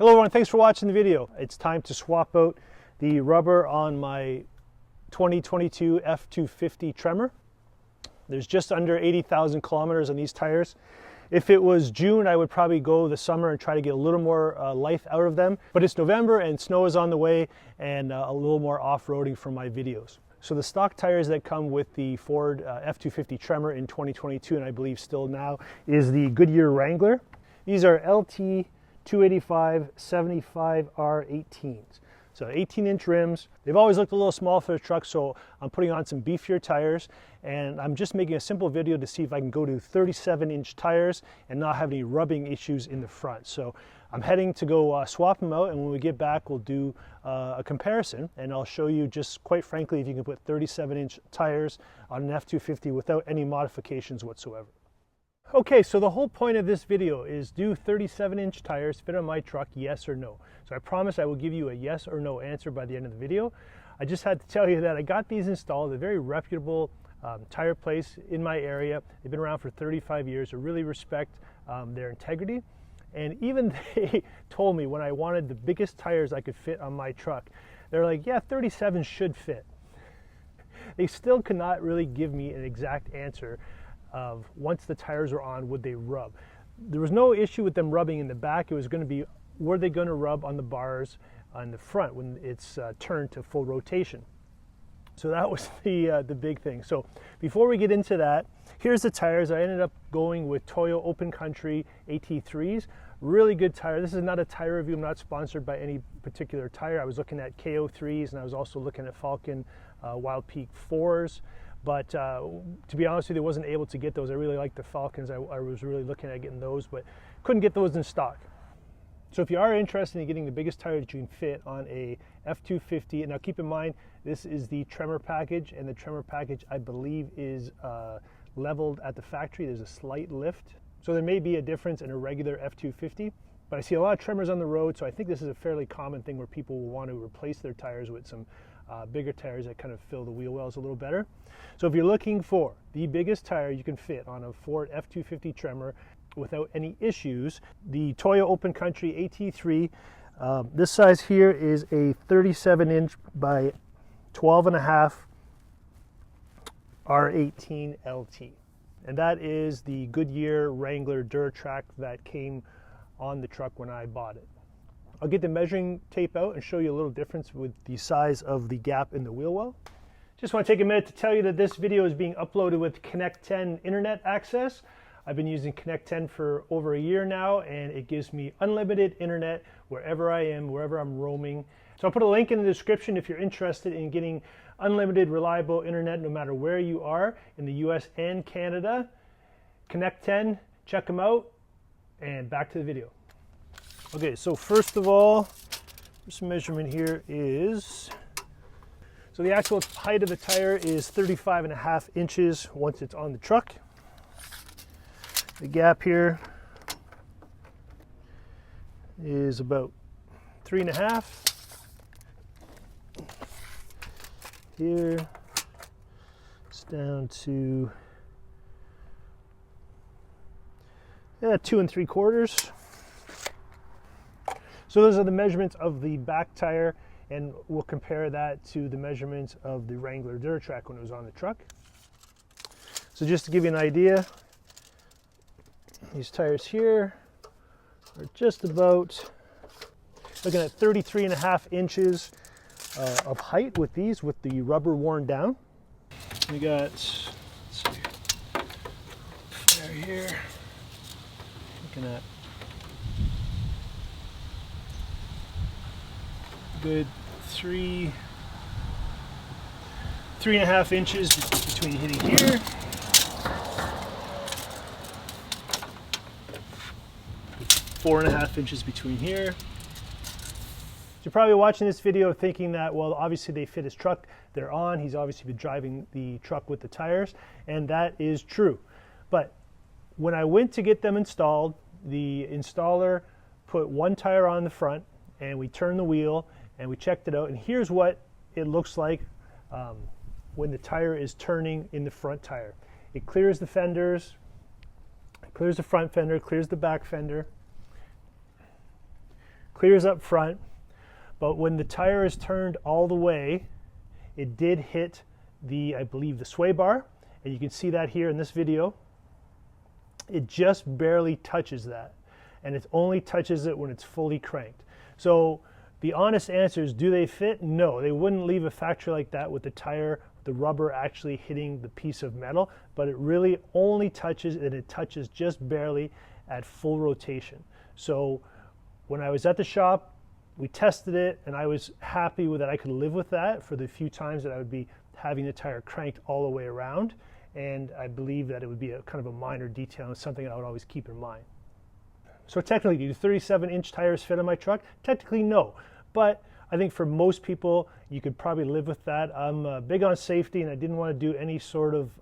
Hello everyone, thanks for watching the video. It's time to swap out the rubber on my 2022 F250 Tremor. There's just under 80,000 kilometers on these tires. If it was June, I would probably go the summer and try to get a little more life out of them. But it's November and snow is on the way and a little more off-roading for my videos. So the stock tires that come with the Ford F250 Tremor in 2022, and I believe still now, is the Goodyear Wrangler. These are LT 285 75R18s. So 18-inch rims. They've always looked a little small for the truck, so I'm putting on some beefier tires, and I'm just making a simple video to see if I can go to 37-inch tires and not have any rubbing issues in the front. So I'm heading to go swap them out, and when we get back, we'll do a comparison, and I'll show you just quite frankly if you can put 37-inch tires on an F250 without any modifications whatsoever. Okay, so the whole point of this video is, do 37-inch tires fit on my truck, yes or no? So I promise I will give you a yes or no answer by the end of the video. I just had to tell you that I got these installed at a very reputable tire place in my area. They've been around for 35 years. I really respect their integrity. And even they told me when I wanted the biggest tires I could fit on my truck, they're like, yeah, 37 should fit. They still could not really give me an exact answer of once the tires are on, would they rub? There was no issue with them rubbing in the back. It was going to be, were they going to rub on the bars on the front when it's turned to full rotation? So that was the big thing. So before we get into that, here's the tires. I ended up going with Toyo Open Country AT3s. Really good tire. This is not a tire review. I'm not sponsored by any particular tire. I was looking at KO3s, and I was also looking at Falcon Wild Peak 4s. But to be honest with you, I wasn't able to get those. I really like the Falcons. I was really looking at getting those, but couldn't get those in stock. So if you are interested in getting the biggest tire that you can fit on a F250, and now keep in mind, this is the Tremor package, and the Tremor package, I believe, is leveled at the factory. There's a slight lift. So there may be a difference in a regular F250, but I see a lot of Tremors on the road, so I think this is a fairly common thing where people will want to replace their tires with some bigger tires that kind of fill the wheel wells a little better. So if you're looking for the biggest tire you can fit on a Ford F250 Tremor without any issues, the Toyo Open Country AT3, this size here is a 37-inch by 12.5 R18 LT. And that is the Goodyear Wrangler Duratrack that came on the truck when I bought it. I'll get the measuring tape out and show you a little difference with the size of the gap in the wheel well. Just want to take a minute to tell you that this video is being uploaded with Connect 10 internet access. I've been using Connect 10 for over a year now, and it gives me unlimited internet wherever I am, wherever I'm roaming. So I'll put a link in the description if you're interested in getting unlimited, reliable internet no matter where you are in the US and Canada. Connect 10, check them out, and back to the video. Okay, so first of all, this measurement here is, so the actual height of the tire is 35.5 inches once it's on the truck. The gap here is about 3.5. Here, it's down to 2 3/4. So those are the measurements of the back tire, and we'll compare that to the measurements of the Wrangler Duratrack when it was on the truck. So just to give you an idea, these tires here are just about, looking at 33.5 inches of height with these, with the rubber worn down. We got, let's see, tire here, looking at good 3.5 inches between hitting here. Four and a half inches between here. You're probably watching this video thinking that, well, obviously they fit his truck, they're on, he's obviously been driving the truck with the tires, and that is true. But when I went to get them installed, the installer put one tire on the front, and we turned the wheel, and we checked it out, and here's what it looks like when the tire is turning in the front tire. It clears the fenders, it clears the front fender, clears the back fender, clears up front, but when the tire is turned all the way, it did hit the, I believe, the sway bar, and you can see that here in this video. It just barely touches that, and it only touches it when it's fully cranked. So the honest answer is, do they fit? No, they wouldn't leave a factory like that with the tire, the rubber actually hitting the piece of metal, but it really only touches, and it touches just barely at full rotation. So when I was at the shop, we tested it, and I was happy with that. I could live with that for the few times that I would be having the tire cranked all the way around, and I believe that it would be a kind of a minor detail and something I would always keep in mind. So technically, do 37-inch tires fit on my truck? Technically, no. But I think for most people, you could probably live with that. I'm big on safety, and I didn't want to do any sort of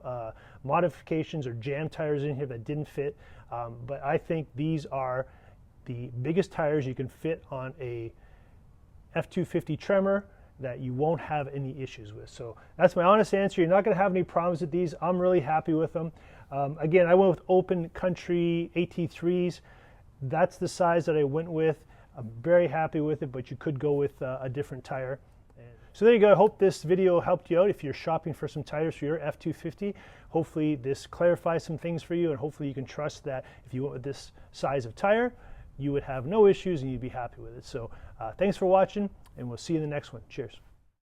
modifications or jam tires in here that didn't fit. But I think these are the biggest tires you can fit on a F250 Tremor that you won't have any issues with. So that's my honest answer. You're not going to have any problems with these. I'm really happy with them. Again, I went with open country AT3s. That's the size that I went with. I'm very happy with it, but you could go with a different tire. So there you go. I hope this video helped you out if you're shopping for some tires for your F250. Hopefully this clarifies some things for you, and hopefully you can trust that if you went with this size of tire, you would have no issues and you'd be happy with it. So thanks for watching, and we'll see you in the next one. Cheers.